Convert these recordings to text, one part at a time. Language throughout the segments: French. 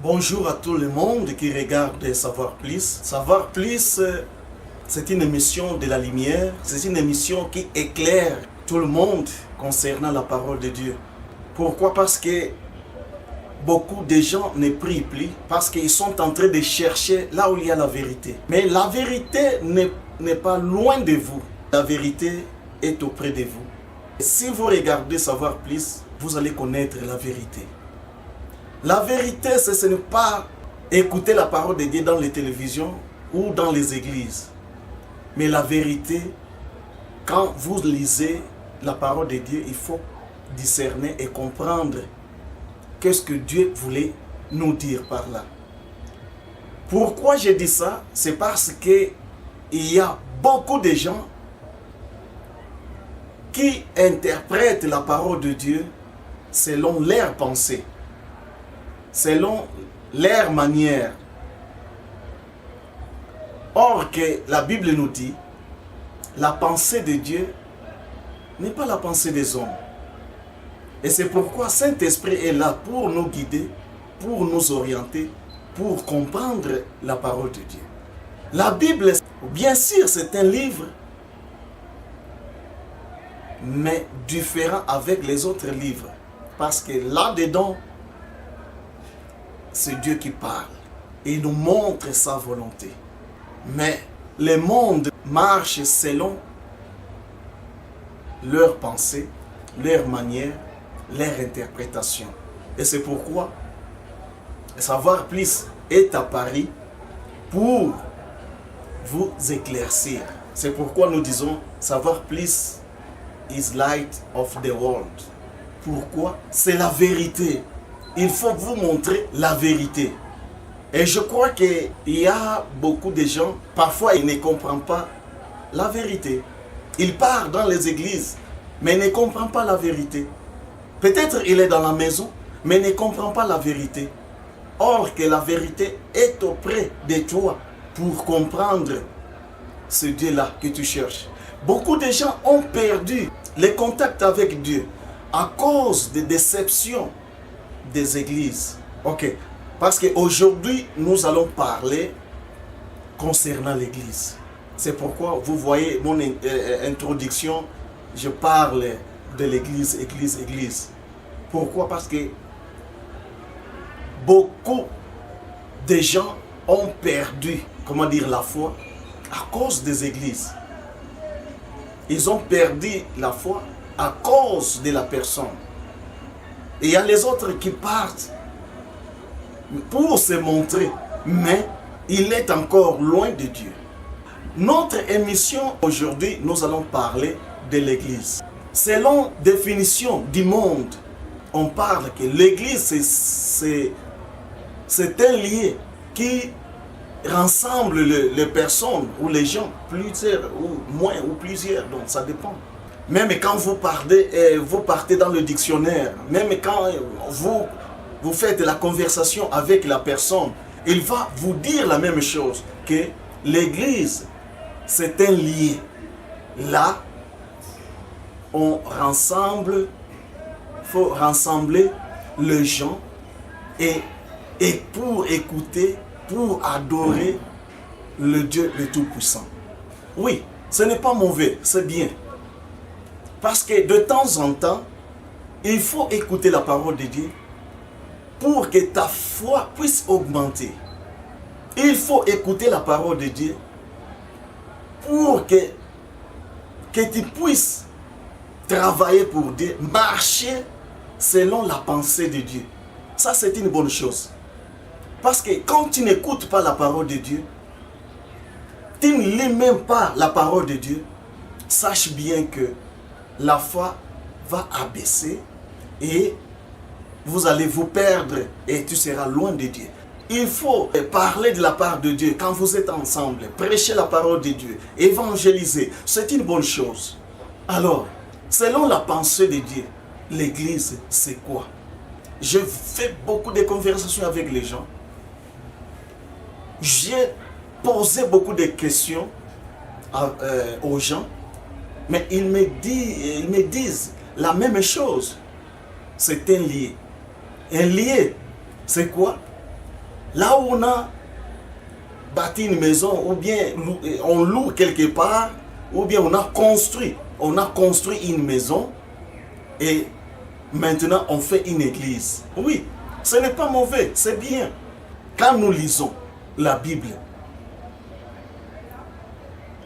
Bonjour à tout le monde qui regarde Savoir Plus. Savoir Plus, c'est une émission de la lumière, c'est une émission qui éclaire tout le monde concernant la parole de Dieu. Pourquoi? Parce que beaucoup de gens ne prient plus, parce qu'ils sont en train de chercher là où il y a la vérité. Mais la vérité n'est pas loin de vous. La vérité est auprès de vous. Si vous regardez Savoir Plus, vous allez connaître la vérité. La vérité, ce n'est pas écouter la parole de Dieu dans les télévisions ou dans les églises. Mais la vérité, quand vous lisez la parole de Dieu, il faut discerner et comprendre qu'est-ce que Dieu voulait nous dire par là. Pourquoi je dis ça? C'est parce que il y a beaucoup de gens qui interprètent la parole de Dieu selon leurs pensées, selon leur manière. Or que la Bible nous dit, la pensée de Dieu n'est pas la pensée des hommes. Et c'est pourquoi Saint-Esprit est là pour nous guider, pour nous orienter, pour comprendre la parole de Dieu. La Bible, bien sûr, c'est un livre, mais différent avec les autres livres. Parce que là-dedans, c'est Dieu qui parle et nous montre sa volonté. Mais le monde marche selon leurs pensées, leurs manières, leur interprétation. Et c'est pourquoi Savoir Plus est à Paris pour vous éclaircir. C'est pourquoi nous disons Savoir Plus is light of the world. Pourquoi? C'est la vérité. Il faut vous montrer la vérité. Et je crois qu'il y a beaucoup de gens, parfois ils ne comprennent pas la vérité. Ils partent dans les églises, mais ne comprennent pas la vérité. Peut-être il est dans la maison, mais ne comprend pas la vérité. Or que la vérité est auprès de toi pour comprendre ce Dieu-là que tu cherches. Beaucoup de gens ont perdu le contact avec Dieu à cause des déceptions des églises. Ok, parce qu'aujourd'hui, nous allons parler concernant l'église. C'est pourquoi vous voyez mon introduction, je parle de l'église, église, église. Pourquoi? Parce que beaucoup de gens ont perdu, comment dire, la foi à cause des églises. Ils ont perdu la foi à cause de la personne. Et il y a les autres qui partent pour se montrer, mais il est encore loin de Dieu. Notre émission aujourd'hui, nous allons parler de l'église. Selon définition du monde, on parle que l'église, c'est un lieu qui rassemble les personnes ou les gens, plusieurs ou moins ou plusieurs, donc ça dépend. Même quand vous partez dans le dictionnaire, même quand vous faites la conversation avec la personne, il va vous dire la même chose, que l'église, c'est un lieu. Là, on rassemble, faut rassembler les gens et pour écouter, pour adorer le Dieu le Tout-Puissant. Oui, ce n'est pas mauvais, c'est bien. Parce que de temps en temps, il faut écouter la parole de Dieu pour que ta foi puisse augmenter. Il faut écouter la parole de Dieu pour que tu puisses travailler pour Dieu, marcher selon la pensée de Dieu. Ça, c'est une bonne chose. Parce que quand tu n'écoutes pas la parole de Dieu, tu ne lis même pas la parole de Dieu, sache bien que la foi va abaisser et vous allez vous perdre et tu seras loin de Dieu. Il faut parler de la part de Dieu quand vous êtes ensemble, prêcher la parole de Dieu, évangéliser, c'est une bonne chose. Alors, selon la pensée de Dieu, l'église, c'est quoi? Je fais beaucoup de conversations avec les gens. J'ai posé beaucoup de questions aux gens, mais ils me disent la même chose. c'est un lieu. Un lieu, c'est quoi? Là où on a bâti une maison, ou bien on loue quelque part, ou bien on a construit une maison, et maintenant on fait une église. Oui, ce n'est pas mauvais, c'est bien. Quand nous lisons la Bible,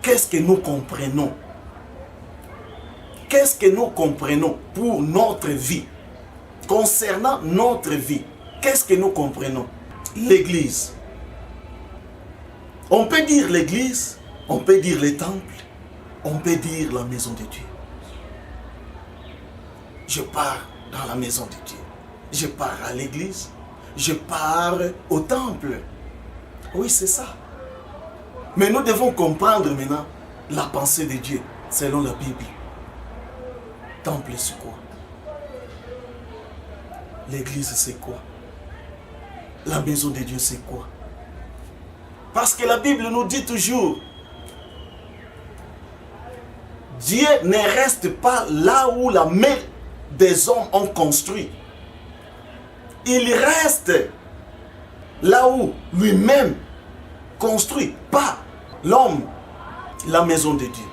qu'est-ce que nous comprenons? Qu'est-ce que nous comprenons pour notre vie? Concernant notre vie, qu'est-ce que nous comprenons? L'église. On peut dire l'église, on peut dire les temples, on peut dire la maison de Dieu. Je pars dans la maison de Dieu. Je pars à l'église. Je pars au temple. Oui, c'est ça. Mais nous devons comprendre maintenant la pensée de Dieu selon la Bible. Temple, c'est quoi? L'église, c'est quoi? La maison de Dieu, c'est quoi? Parce que la Bible nous dit toujours, Dieu ne reste pas là où la main des hommes ont construit. Il reste là où lui-même construit, pas l'homme. La maison de Dieu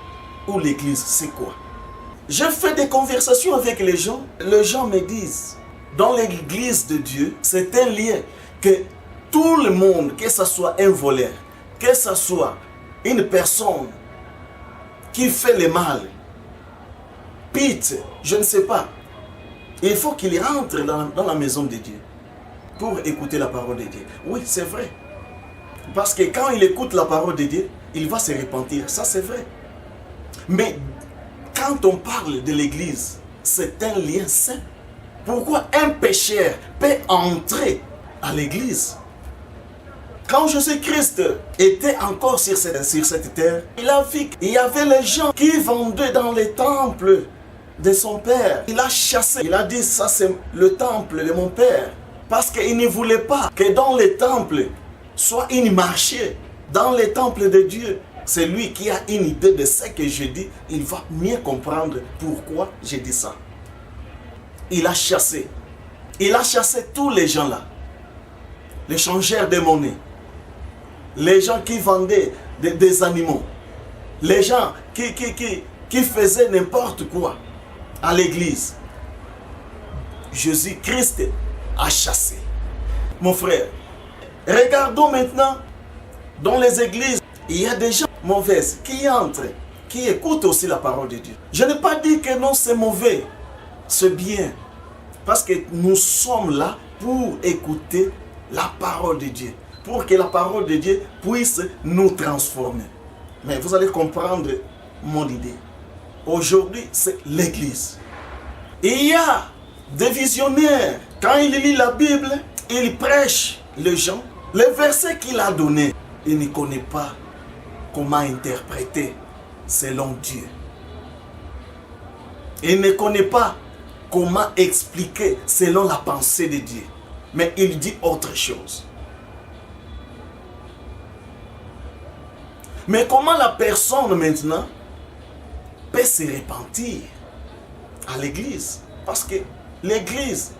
ou l'église, c'est quoi? Je fais des conversations avec les gens me disent, dans l'église de Dieu, c'est un lieu que tout le monde, que ce soit un voleur, que ce soit une personne qui fait le mal, pite, je ne sais pas, il faut qu'il rentre dans la maison de Dieu pour écouter la parole de Dieu. Oui, c'est vrai. Parce que quand il écoute la parole de Dieu, il va se repentir. Ça, c'est vrai. Mais quand on parle de l'église, c'est un lien saint. Pourquoi un pécheur peut entrer à l'église? Quand Jésus-Christ était encore sur cette terre, il a vu qu'il y avait les gens qui vendaient dans les temples de son père. Il a chassé. Il a dit, ça c'est le temple de mon père. Parce qu'il ne voulait pas que dans les temples soit une marché. Dans les temples de Dieu, c'est lui qui a une idée de ce que je dis. Il va mieux comprendre pourquoi j'ai dit ça. Il a chassé. Il a chassé tous les gens là. Les changeurs de monnaie. Les gens qui vendaient des animaux. Les gens qui faisaient n'importe quoi à l'église. Jésus-Christ a chassé. Mon frère, regardons maintenant dans les églises, il y a des gens mauvais qui entrent, qui écoutent aussi la parole de Dieu. Je n'ai pas dit que non, c'est mauvais, c'est bien. Parce que nous sommes là pour écouter la parole de Dieu. Pour que la parole de Dieu puisse nous transformer. Mais vous allez comprendre mon idée. Aujourd'hui, c'est l'église. Il y a des visionnaires. Quand ils lisent la Bible, ils prêchent les gens. Les versets qu'il a donnés, il ne connaît pas comment interpréter selon Dieu. Il ne connaît pas comment expliquer selon la pensée de Dieu. Mais il dit autre chose. Mais comment la personne maintenant peut se repentir à l'église? Parce que l'église,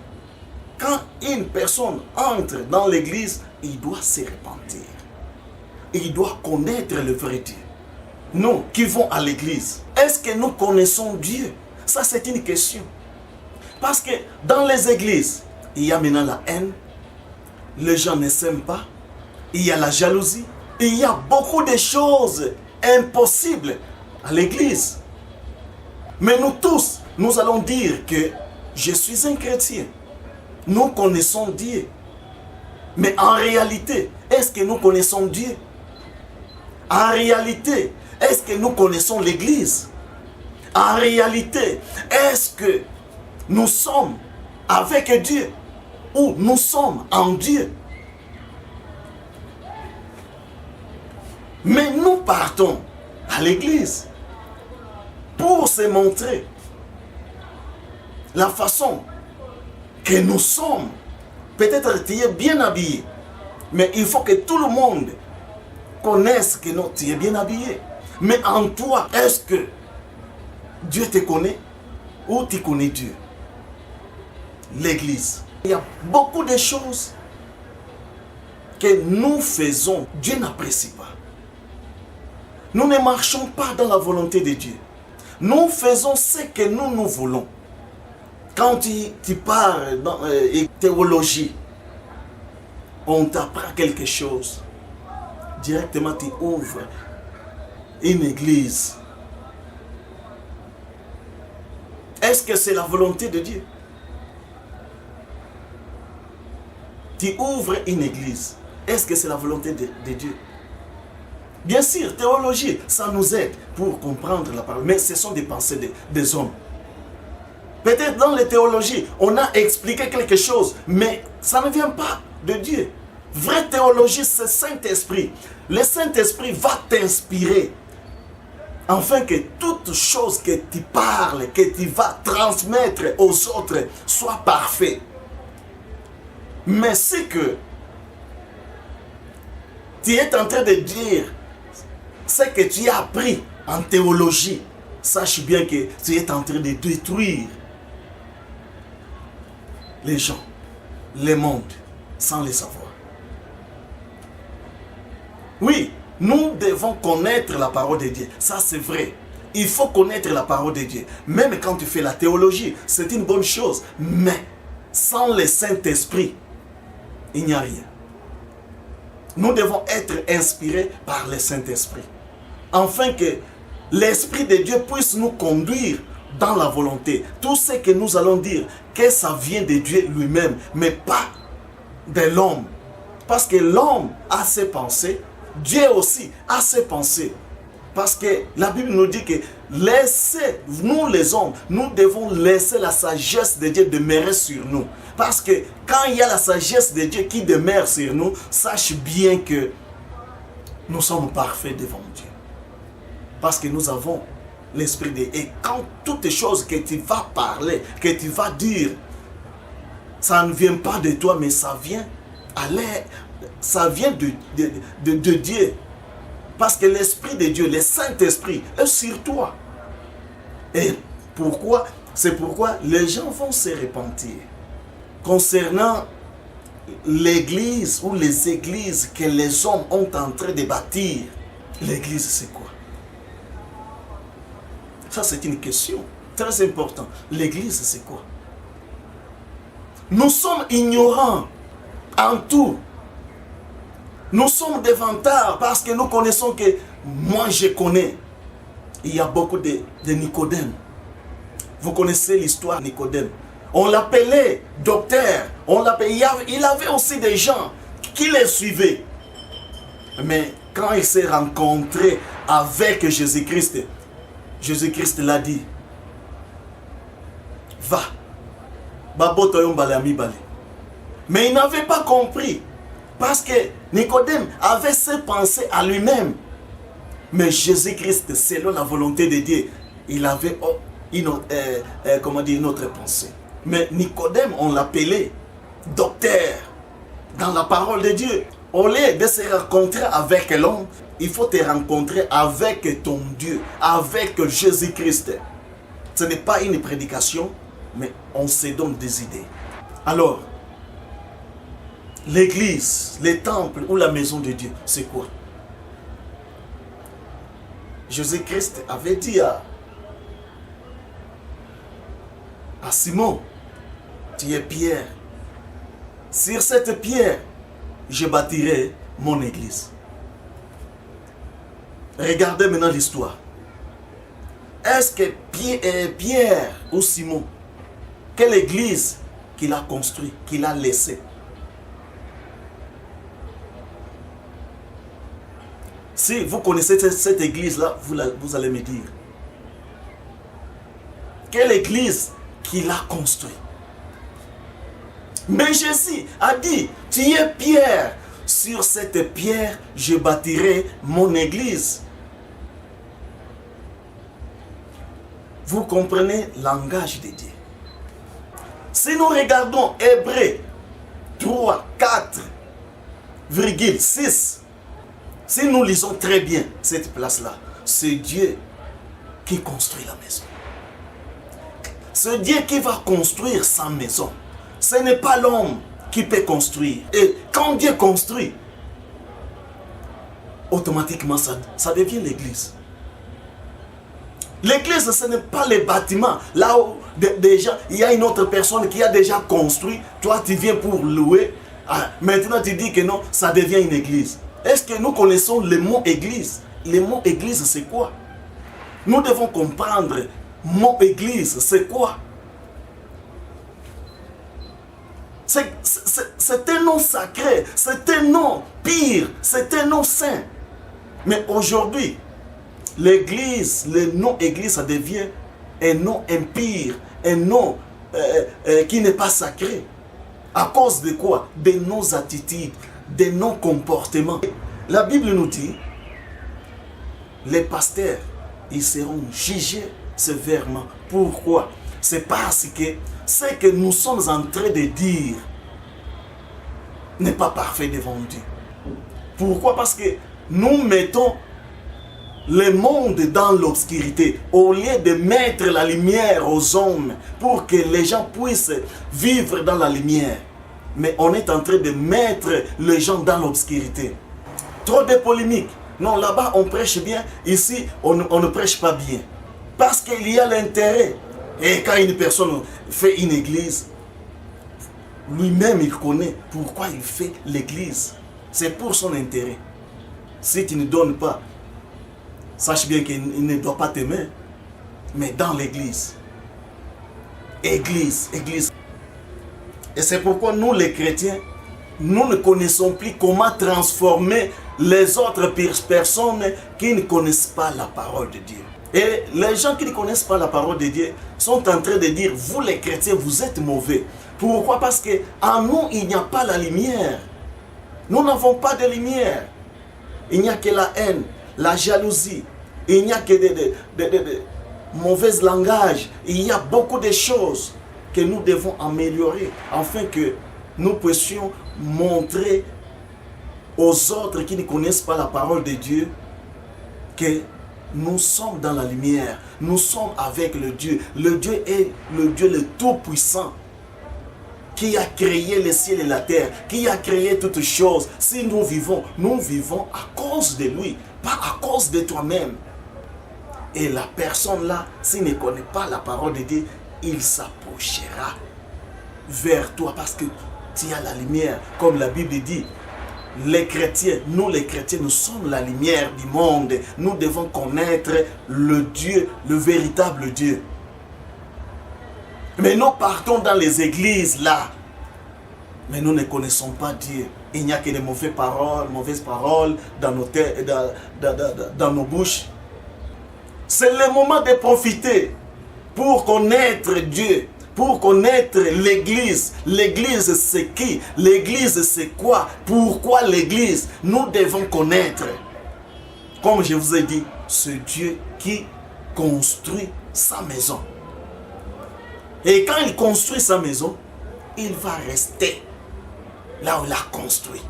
quand une personne entre dans l'église, il doit se repentir. Il doit connaître le vrai Dieu. Nous qui vont à l'église, est-ce que nous connaissons Dieu? Ça, c'est une question. Parce que dans les églises, il y a maintenant la haine, les gens ne s'aiment pas, il y a la jalousie, il y a beaucoup de choses impossibles à l'église. Mais nous tous, nous allons dire que je suis un chrétien. Nous connaissons Dieu. Mais en réalité, est-ce que nous connaissons Dieu? En réalité, est-ce que nous connaissons l'église? En réalité, est-ce que nous sommes avec Dieu ou nous sommes en Dieu? Mais nous partons à l'église pour se montrer la façon que nous sommes. Peut-être tu es bien habillé, mais il faut que tout le monde connaisse que non, tu es bien habillé. Mais en toi, est-ce que Dieu te connaît ou tu connais Dieu? l'église. Il y a beaucoup de choses que nous faisons, Dieu n'apprécie pas. Nous ne marchons pas dans la volonté de Dieu. Nous faisons ce que nous voulons. Quand tu pars dans théologie, on t'apprend quelque chose. Directement, tu ouvres une église. Est-ce que c'est la volonté de Dieu? Tu ouvres une église. Est-ce que c'est la volonté de Dieu? Bien sûr, théologie, ça nous aide pour comprendre la parole. Mais ce sont des pensées des hommes. Peut-être dans les théologies, on a expliqué quelque chose, mais ça ne vient pas de Dieu. Vraie théologie, c'est Saint-Esprit. Le Saint-Esprit va t'inspirer, afin que toute chose que tu parles, que tu vas transmettre aux autres, soit parfait. Mais c'est que tu es en train de dire ce que tu as appris en théologie, sache bien que tu es en train de détruire les gens, le monde, sans le savoir. Oui, nous devons connaître la parole de Dieu. Ça, c'est vrai. Il faut connaître la parole de Dieu. Même quand tu fais la théologie, c'est une bonne chose. Mais sans le Saint-Esprit, il n'y a rien. Nous devons être inspirés par le Saint-Esprit, afin que l'Esprit de Dieu puisse nous conduire dans la volonté. Tout ce que nous allons dire, que ça vient de Dieu lui-même, mais pas de l'homme. Parce que l'homme a ses pensées, Dieu aussi a ses pensées. Parce que la Bible nous dit que nous les hommes, nous devons laisser la sagesse de Dieu demeurer sur nous. Parce que quand il y a la sagesse de Dieu qui demeure sur nous, sache bien que nous sommes parfaits devant Dieu. Parce que nous avons l'Esprit de Dieu. Et quand toutes les choses que tu vas parler, que tu vas dire, ça ne vient pas de toi, mais ça vient de Dieu. Parce que l'Esprit de Dieu, le Saint-Esprit, est sur toi. Et pourquoi? C'est pourquoi les gens vont se repentir. Concernant l'église ou les églises que les hommes ont en train de bâtir, l'église c'est quoi? Ça c'est une question très importante. L'église c'est quoi? Nous sommes ignorants en tout. Nous sommes des vantards parce que nous connaissons que moi je connais. Il y a beaucoup de Nicodème. Vous connaissez l'histoire de Nicodème. On l'appelait docteur. Il avait aussi des gens qui les suivaient. Mais quand il s'est rencontré avec Jésus-Christ, Jésus-Christ l'a dit, va. Mais il n'avait pas compris. Parce que Nicodème avait ses pensées à lui-même. Mais Jésus-Christ, selon la volonté de Dieu, il avait une autre pensée. Mais Nicodème, on l'appelait docteur dans la parole de Dieu. Au lieu de se rencontrer avec l'homme, il faut te rencontrer avec ton Dieu, avec Jésus-Christ. Ce n'est pas une prédication, mais on se donne des idées. Alors, l'église, le temple ou la maison de Dieu, c'est quoi? Jésus-Christ avait dit à Simon, tu es Pierre. Sur cette pierre, je bâtirai mon église. Regardez maintenant l'histoire. Est-ce que Pierre ou Simon, quelle église qu'il a construit, qu'il a laissé? Si vous connaissez cette église-là, vous allez me dire. Quelle église qu'il a construite? Mais Jésus a dit, tu es Pierre. Sur cette pierre, je bâtirai mon église. Vous comprenez le langage de Dieu. Si nous regardons Hébreux 3, 4,6, si nous lisons très bien cette place-là, c'est Dieu qui construit la maison. C'est Dieu qui va construire sa maison. Ce n'est pas l'homme qui peut construire. Et quand Dieu construit, automatiquement ça devient l'église. L'église, ce n'est pas les bâtiments. Là où déjà, il y a une autre personne qui a déjà construit. Toi, tu viens pour louer. Ah, maintenant, tu dis que non, ça devient une église. Est-ce que nous connaissons le mot église? Le mot église, c'est quoi? Nous devons comprendre. Mot église, c'est quoi? C'est un nom sacré. C'est un nom pire. C'est un nom saint. Mais aujourd'hui, l'église, le nom église, ça devient un nom impire, un nom qui n'est pas sacré. À cause de quoi? De nos attitudes, de nos comportements. La Bible nous dit, les pasteurs, ils seront jugés sévèrement. Pourquoi? C'est parce que ce que nous sommes en train de dire n'est pas parfait devant Dieu. Pourquoi? Parce que nous mettons le monde dans l'obscurité, au lieu de mettre la lumière aux hommes pour que les gens puissent vivre dans la lumière. Mais on est en train de mettre les gens dans l'obscurité. Trop de polémiques. Non, là-bas on prêche bien, ici on ne prêche pas bien. Parce qu'il y a l'intérêt. Et quand une personne fait une église, lui-même il connaît pourquoi il fait l'église. C'est pour son intérêt. Si tu ne donnes pas, sache bien qu'il ne doit pas t'aimer, mais dans l'église. Église. Et c'est pourquoi nous les chrétiens, nous ne connaissons plus comment transformer les autres personnes qui ne connaissent pas la parole de Dieu. Et les gens qui ne connaissent pas la parole de Dieu sont en train de dire, vous les chrétiens, vous êtes mauvais. Pourquoi? Parce qu'en nous, il n'y a pas la lumière. Nous n'avons pas de lumière. Il n'y a que la haine, la jalousie. Il n'y a que de mauvais langage. Il y a beaucoup de choses que nous devons améliorer afin que nous puissions montrer aux autres qui ne connaissent pas la parole de Dieu que nous sommes dans la lumière. Nous sommes avec le Dieu. Le Dieu est le Dieu le Tout-Puissant qui a créé le ciel et la terre, qui a créé toutes choses. Si nous vivons à cause de lui, pas à cause de toi-même. Et la personne là, s'il ne connaît pas la parole de Dieu, il s'approchera vers toi parce que tu as la lumière. Comme la Bible dit, les chrétiens, nous sommes la lumière du monde. Nous devons connaître le Dieu, le véritable Dieu. Mais nous partons dans les églises là, mais nous ne connaissons pas Dieu. Il n'y a que des mauvaises paroles dans nos bouches. C'est le moment de profiter pour connaître Dieu, pour connaître l'église. L'église c'est qui? L'église c'est quoi? Pourquoi l'église? Nous devons connaître. Comme je vous ai dit, ce Dieu qui construit sa maison. Et quand il construit sa maison, il va rester là où il a construit.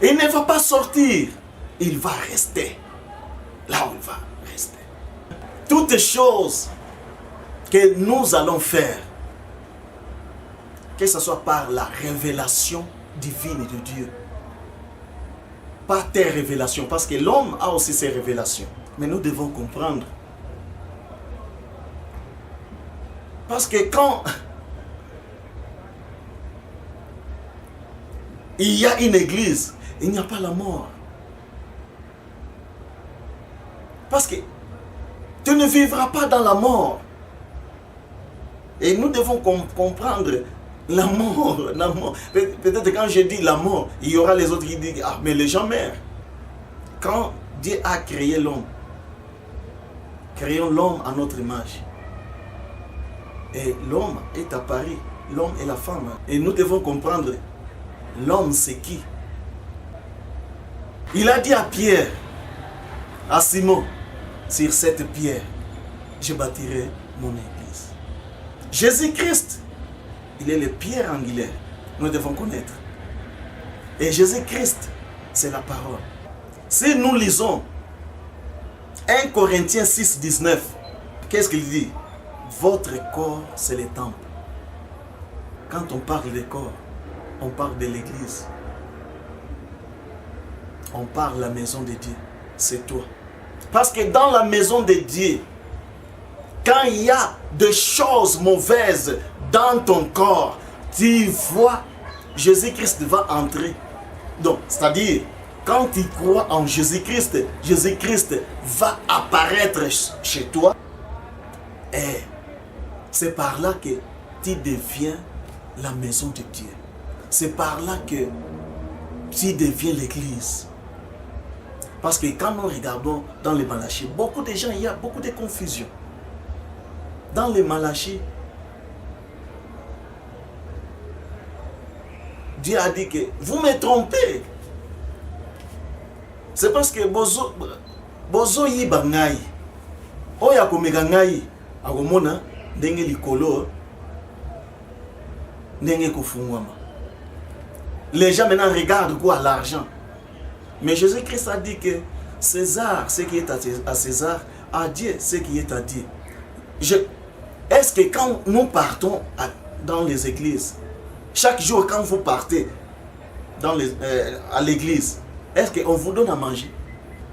Il ne va pas sortir. Il va rester là où il va rester. Toutes choses que nous allons faire, que ce soit par la révélation divine de Dieu, pas tes révélations, parce que l'homme a aussi ses révélations. Mais nous devons comprendre. Parce que quand il y a une église, il n'y a pas la mort. Parce que tu ne vivras pas dans la mort. Et nous devons comprendre la mort. Peut-être quand je dis la mort, il y aura les autres qui disent, ah mais les gens meurent. Quand Dieu a créé l'homme, créons l'homme à notre image. Et l'homme est apparu, l'homme et la femme. Et nous devons comprendre, l'homme c'est qui? Il a dit à Pierre, à Simon, sur cette pierre, je bâtirai mon église. Jésus-Christ, il est le pierre angulaire. Nous devons connaître. Et Jésus-Christ, c'est la parole. Si nous lisons 1 Corinthiens 6, 19, qu'est-ce qu'il dit? Votre corps, c'est le temple. Quand on parle des corps, on parle de l'église. On parle de la maison de Dieu. C'est toi. Parce que dans la maison de Dieu, quand il y a des choses mauvaises dans ton corps, tu vois, Jésus-Christ va entrer. Donc, c'est-à-dire, quand tu crois en Jésus-Christ, Jésus-Christ va apparaître chez toi. Et c'est par là que tu deviens la maison de Dieu. C'est par là que tu deviens l'église. Parce que quand nous regardons dans les Malachie, beaucoup de gens, il y a beaucoup de confusion. Dans les Malachie, Dieu a dit que vous me trompez. C'est parce que bozo yiba ngai. Oya komeka ngai akomona ndenge likolo ndenge kofungwama. Les gens maintenant regardent quoi? L'argent. Mais Jésus-Christ a dit que César, ce qui est à César, à Dieu, ce qui est à Dieu. Est-ce que quand nous partons dans les églises, chaque jour quand vous partez à l'église, est-ce qu'on vous donne à manger?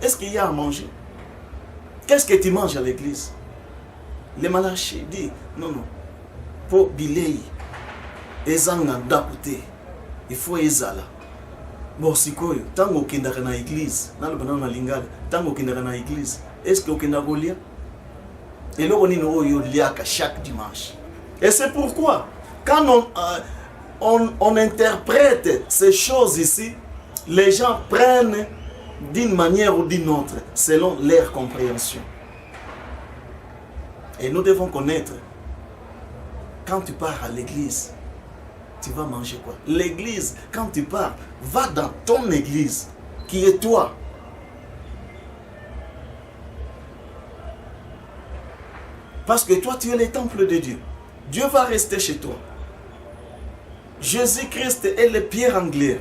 Est-ce qu'il y a à manger? Qu'est-ce que tu manges à l'église? Les Malachie disent, non, non, pour bilei, ezanga d'apouté, il faut ezala. Bon, sikoyo, tango kendaka na église, na le banana lingala, tango kendaka na église, est-ce que okendaka lia? Et là, on lia chaque dimanche. Et c'est pourquoi, quand on interprète ces choses ici, les gens prennent d'une manière ou d'une autre, selon leur compréhension. Et nous devons connaître, quand tu pars à l'église, tu vas manger quoi? L'église, quand tu pars, va dans ton église, qui est toi. Parce que toi, tu es le temple de Dieu. Dieu va rester chez toi. Jésus-Christ est le pierre angulaire.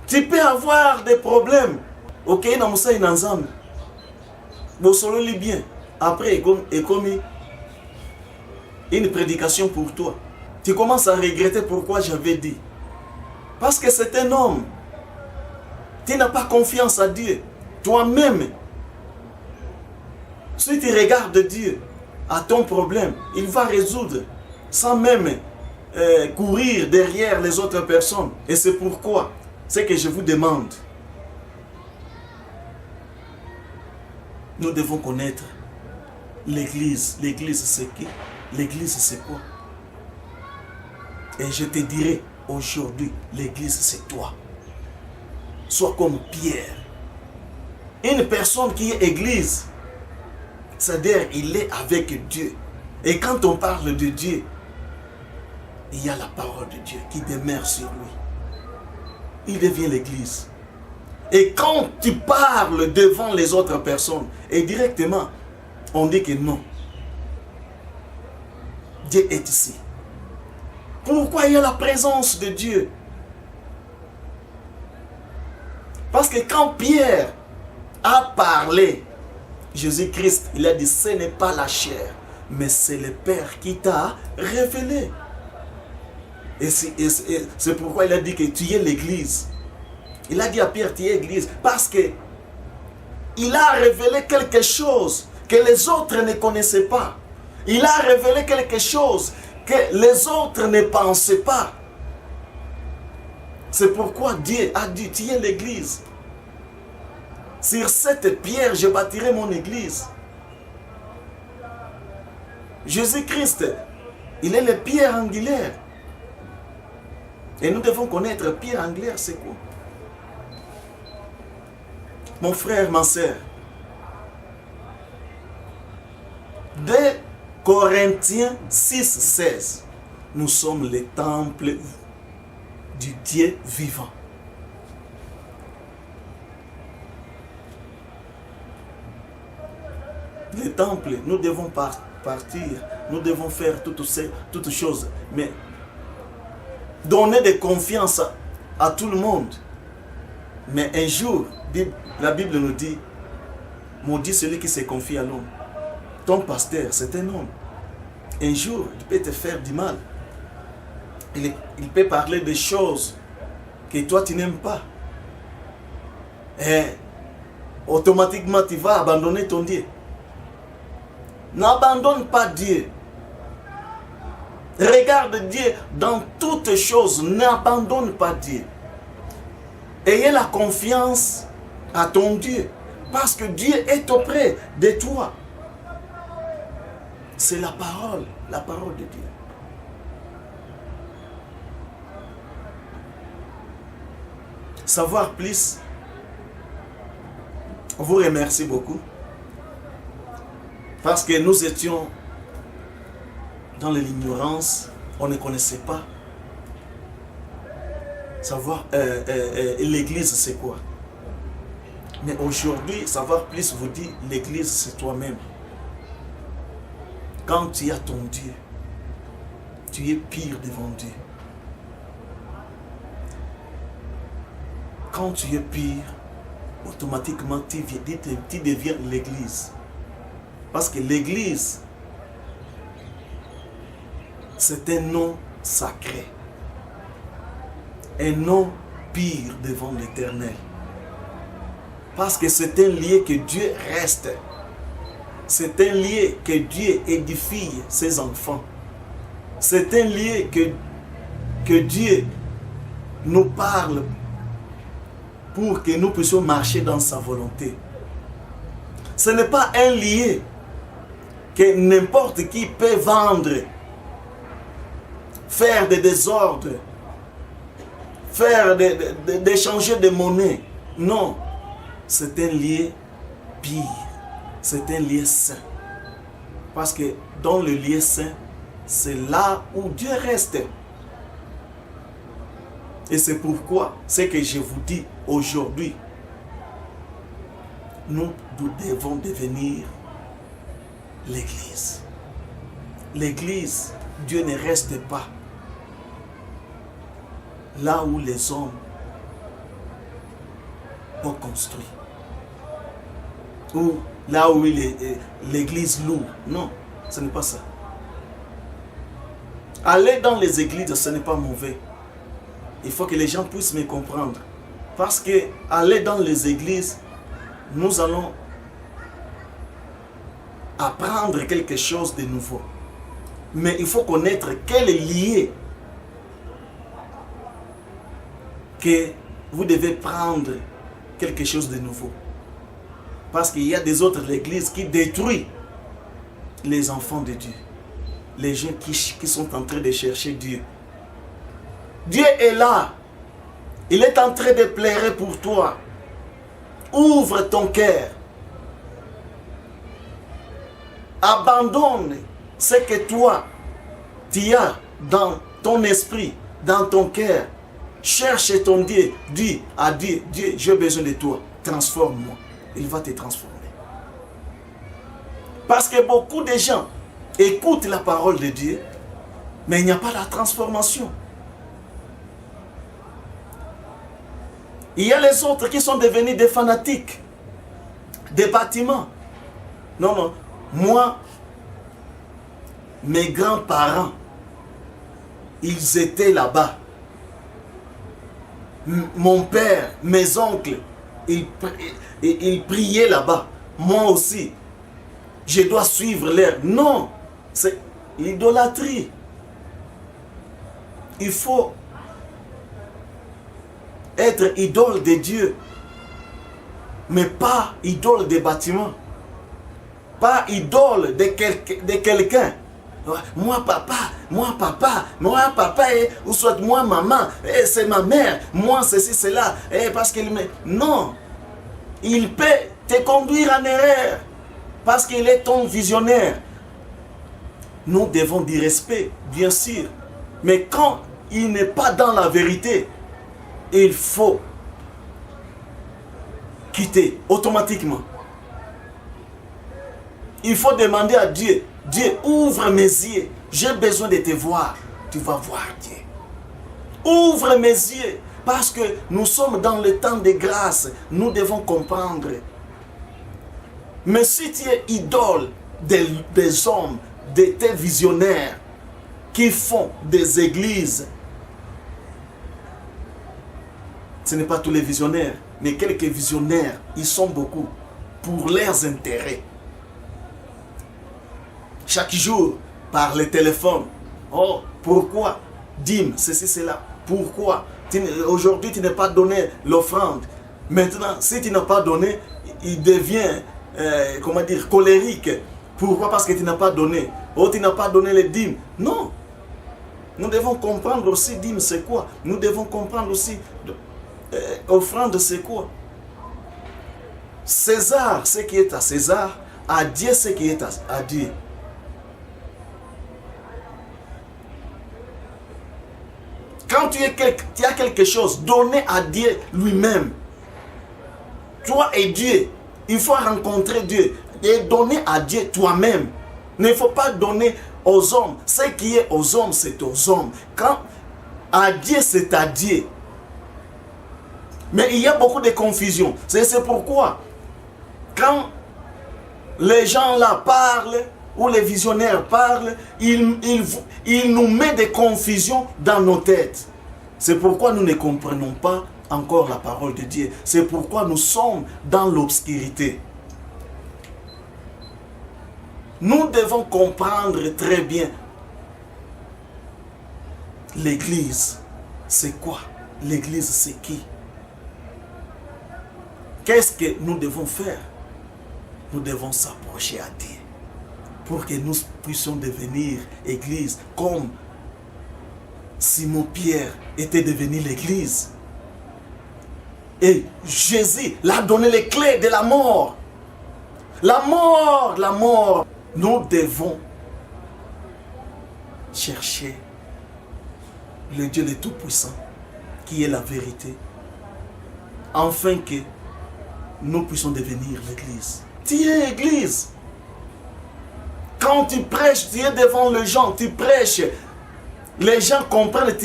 Tu peux avoir des problèmes. Ok, il y a un ensemble. Bon, solo les bien. Après, il comme une prédication pour toi. Tu commences à regretter pourquoi j'avais dit. Parce que c'est un homme. Tu n'as pas confiance à Dieu. Toi-même, si tu regardes Dieu à ton problème, il va résoudre sans même courir derrière les autres personnes. Et c'est pourquoi, ce que je vous demande, nous devons connaître l'église. L'église c'est qui? L'église c'est quoi? Et je te dirai aujourd'hui, l'église c'est toi. Sois comme Pierre. Une personne qui est église, c'est-à-dire il est avec Dieu. Et quand on parle de Dieu, il y a la parole de Dieu qui demeure sur lui. Il devient l'église. Et quand tu parles devant les autres personnes, et directement, on dit que non. Dieu est ici. Pourquoi il y a la présence de Dieu? Parce que quand Pierre a parlé, Jésus-Christ, il a dit, ce n'est pas la chair, mais c'est le Père qui t'a révélé. Et c'est pourquoi il a dit que tu es l'église. Il a dit à Pierre, tu es l'église, parce que il a révélé quelque chose que les autres ne connaissaient pas. Il a révélé quelque chose que les autres ne pensaient pas. C'est pourquoi Dieu a dit, tu es l'église. Sur cette pierre, je bâtirai mon église. Jésus-Christ, il est le pierre angulaire. Et nous devons connaître pierre angulaire, c'est quoi? Mon frère, ma soeur, de Corinthiens 6, 16, nous sommes le temple du Dieu vivant. Le temple, nous devons partir, nous devons faire toutes choses, mais donner de confiance à tout le monde. Mais un jour, la Bible nous dit, maudit celui qui se confie à l'homme. Ton pasteur, c'est un homme. Un jour, il peut te faire du mal. il peut parler des choses que toi tu n'aimes pas. Et automatiquement tu vas abandonner ton Dieu. N'abandonne pas Dieu. Regarde Dieu dans toutes choses. N'abandonne pas Dieu. Ayez la confiance à ton Dieu. Parce que Dieu est auprès de toi. C'est la parole de Dieu. Savoir plus, on vous remercie beaucoup. Parce que nous étions dans l'ignorance, on ne connaissait pas. Savoir l'église c'est quoi. Mais aujourd'hui, savoir plus vous dit, l'église c'est toi-même. Quand tu as ton Dieu, tu es pire devant Dieu. Quand tu es pire, automatiquement tu deviens l'église. Parce que l'église, c'est un nom sacré. Un nom pire devant l'Éternel. Parce que c'est un lieu que Dieu reste. C'est un lieu que Dieu édifie ses enfants. C'est un lieu que Dieu nous parle pour que nous puissions marcher dans sa volonté. Ce n'est pas un lieu que n'importe qui peut vendre, faire des désordres, faire d'échanger de monnaie. Non, c'est un lieu pire. C'est un lieu saint. Parce que dans le lieu saint, c'est là où Dieu reste. Et c'est pourquoi, ce que je vous dis aujourd'hui, nous devons devenir l'église. L'église, Dieu ne reste pas là où les hommes ont construit. Ou là où l'église loue. Non, ce n'est pas ça. Aller dans les églises, ce n'est pas mauvais. Il faut que les gens puissent me comprendre. Parce que aller dans les églises, nous allons apprendre quelque chose de nouveau. Mais il faut connaître quel est lié que vous devez prendre quelque chose de nouveau. Parce qu'il y a des autres églises qui détruisent les enfants de Dieu. Les gens qui sont en train de chercher Dieu. Dieu est là. Il est en train de pleurer pour toi. Ouvre ton cœur. Abandonne ce que toi, tu as dans ton esprit, dans ton cœur. Cherche ton Dieu. Dis à Dieu, Dieu, j'ai besoin de toi. Transforme-moi. Il va te transformer. Parce que beaucoup de gens écoutent la parole de Dieu, mais il n'y a pas la transformation. Il y a les autres qui sont devenus des fanatiques, des bâtiments. Non, non. Moi, mes grands-parents, ils étaient là-bas. Mon père, mes oncles, ils priaient là-bas. Moi aussi, je dois suivre l'air. Non, c'est l'idolâtrie. Il faut être idole de Dieu, mais pas idole des bâtiments, pas idole de quelqu'un. Moi papa, ou soit moi maman, c'est ma mère, moi ceci, cela, parce qu'il me... Non, il peut te conduire en erreur, parce qu'il est ton visionnaire. Nous devons du respect, bien sûr, mais quand il n'est pas dans la vérité, il faut quitter automatiquement. Il faut demander à Dieu, Dieu, ouvre mes yeux, j'ai besoin de te voir. Tu vas voir Dieu. Ouvre mes yeux, parce que nous sommes dans le temps de grâce, nous devons comprendre. Mais si tu es idole des hommes, de tes visionnaires, qui font des églises Ce n'est pas tous les visionnaires, mais quelques visionnaires, ils sont beaucoup pour leurs intérêts. Chaque jour, par le téléphone, oh, pourquoi? Dîme, ceci, cela. Pourquoi? Aujourd'hui, tu n'as pas donné l'offrande. Maintenant, si tu n'as pas donné, il devient, comment dire, colérique. Pourquoi? Parce que tu n'as pas donné. Oh, tu n'as pas donné les dîmes. Non. Nous devons comprendre aussi, dîme, c'est quoi? Nous devons comprendre aussi, offrande, c'est quoi? César, ce qui est à César, à Dieu, ce qui est à Dieu. Quand tu as quelque chose, donné à Dieu lui-même. Toi et Dieu, il faut rencontrer Dieu et donner à Dieu toi-même. Il ne faut pas donner aux hommes. Ce qui est aux hommes, c'est aux hommes. Quand à Dieu, c'est à Dieu. Mais il y a beaucoup de confusion. C'est pourquoi, quand les gens là parlent, ou les visionnaires parlent, ils nous mettent des confusions dans nos têtes. C'est pourquoi nous ne comprenons pas encore la parole de Dieu. C'est pourquoi nous sommes dans l'obscurité. Nous devons comprendre très bien l'Église. C'est quoi? L'Église, c'est qui? Qu'est-ce que nous devons faire? Nous devons s'approcher à Dieu pour que nous puissions devenir Église comme Simon-Pierre était devenu l'Église. Et Jésus l'a donné les clés de la mort. La mort, la mort. Nous devons chercher le Dieu le Tout-Puissant, qui est la vérité, afin que nous puissions devenir l'Église. Tu es Église. Quand tu prêches, tu es devant les gens, tu prêches. Les gens comprennent.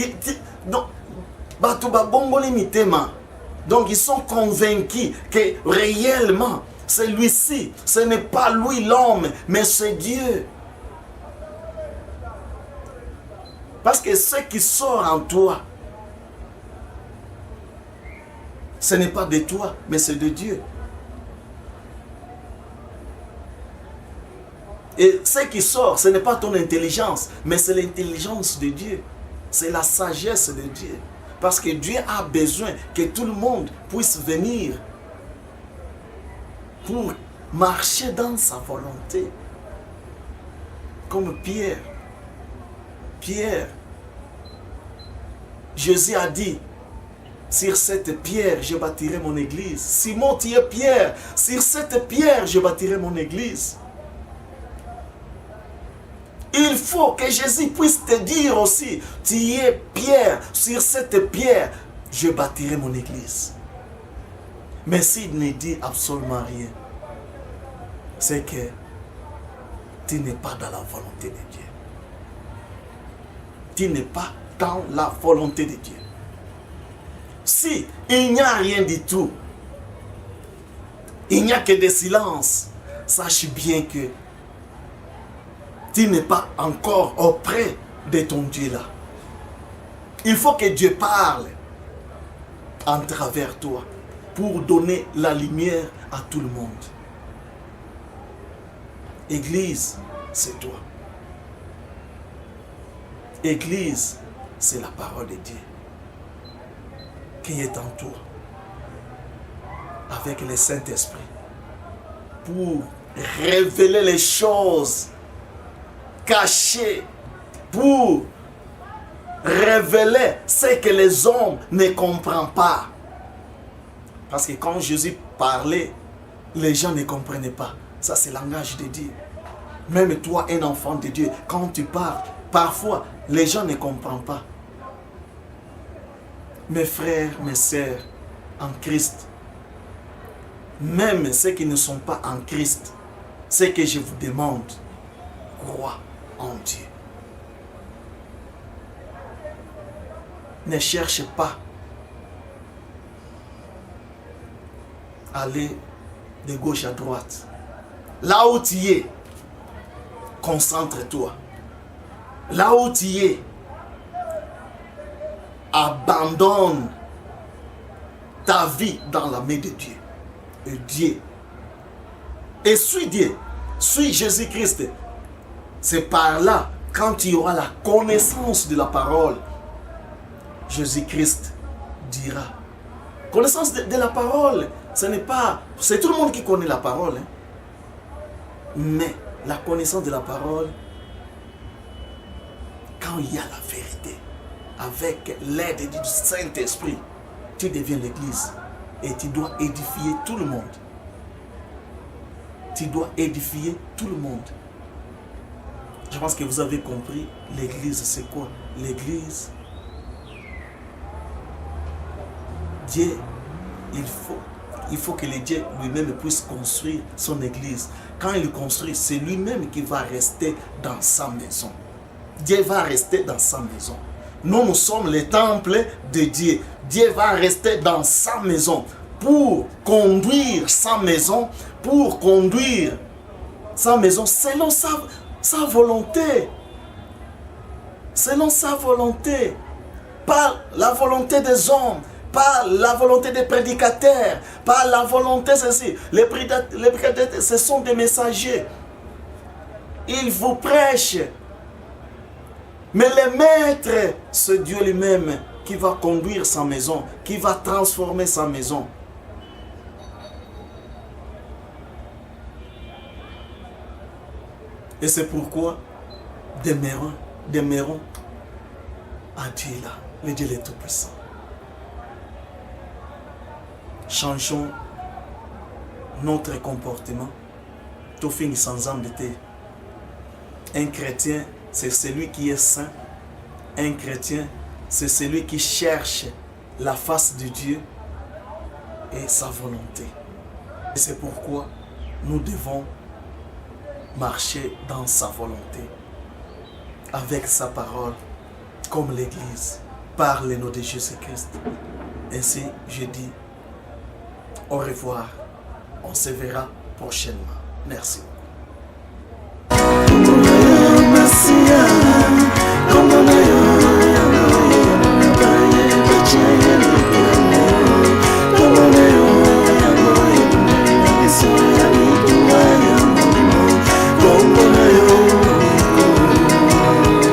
Donc ils sont convaincus que réellement, c'est lui-ci. Ce n'est pas lui l'homme, mais c'est Dieu. Parce que ce qui sort en toi, ce n'est pas de toi, mais c'est de Dieu. Et ce qui sort, ce n'est pas ton intelligence, mais c'est l'intelligence de Dieu. C'est la sagesse de Dieu. Parce que Dieu a besoin que tout le monde puisse venir pour marcher dans sa volonté. Comme Pierre. Pierre, Jésus a dit, sur cette pierre, je bâtirai mon église. Simon, tu es Pierre. Sur cette pierre, je bâtirai mon église. Il faut que Jésus puisse te dire aussi, tu es Pierre, sur cette pierre, je bâtirai mon église. Mais s'il ne dit absolument rien, c'est que tu n'es pas dans la volonté de Dieu. Tu n'es pas dans la volonté de Dieu. Si il n'y a rien du tout, il n'y a que des silences, sache bien que tu n'es pas encore auprès de ton Dieu là. Il faut que Dieu parle en travers toi pour donner la lumière à tout le monde. Église, c'est toi. Église, c'est la parole de Dieu qui est en toi avec le Saint-Esprit pour révéler les choses cachées, pour révéler ce que les hommes ne comprennent pas. Parce que quand Jésus parlait, les gens ne comprenaient pas. Ça, c'est le langage de Dieu. Même toi, un enfant de Dieu, quand tu parles, parfois, les gens ne comprennent pas. Mes frères, mes sœurs, en Christ, même ceux qui ne sont pas en Christ, ce que je vous demande, crois en Dieu. Ne cherche pas à aller de gauche à droite. Là où tu es, concentre-toi. Là où tu es, abandonne ta vie dans la main de Dieu. Et Dieu. Et suis Dieu. Suis Jésus-Christ. C'est par là, quand tu auras la connaissance de la parole, Jésus-Christ dira. Connaissance de la parole, ce n'est pas... C'est tout le monde qui connaît la parole. Hein. Mais la connaissance de la parole, quand il y a la vérité, avec l'aide du Saint-Esprit, tu deviens l'église. Et tu dois édifier tout le monde. Tu dois édifier tout le monde. Je pense que vous avez compris, l'église c'est quoi? L'église, Dieu, il faut que le Dieu lui-même puisse construire son église. Quand il construit, c'est lui-même qui va rester dans sa maison. Dieu va rester dans sa maison. Nous sommes les temples de Dieu. Dieu va rester dans sa maison pour conduire sa maison, selon sa volonté. Selon sa volonté. Pas la volonté des hommes, pas la volonté des prédicateurs, pas la volonté ceci. Les prédicateurs, ce sont des messagers. Ils vous prêchent. Mais le maître, c'est Dieu lui-même qui va conduire sa maison, qui va transformer sa maison. Et c'est pourquoi demeurons à Dieu là, le Dieu le Tout-Puissant. Changeons notre comportement. Tout finit sans embêter. Un chrétien, c'est celui qui est saint. Un chrétien, c'est celui qui cherche la face de Dieu et sa volonté. Et c'est pourquoi nous devons marcher dans sa volonté, avec sa parole, comme l'Église, par le nom de Jésus-Christ. Ainsi, je dis au revoir. On se verra prochainement. Merci.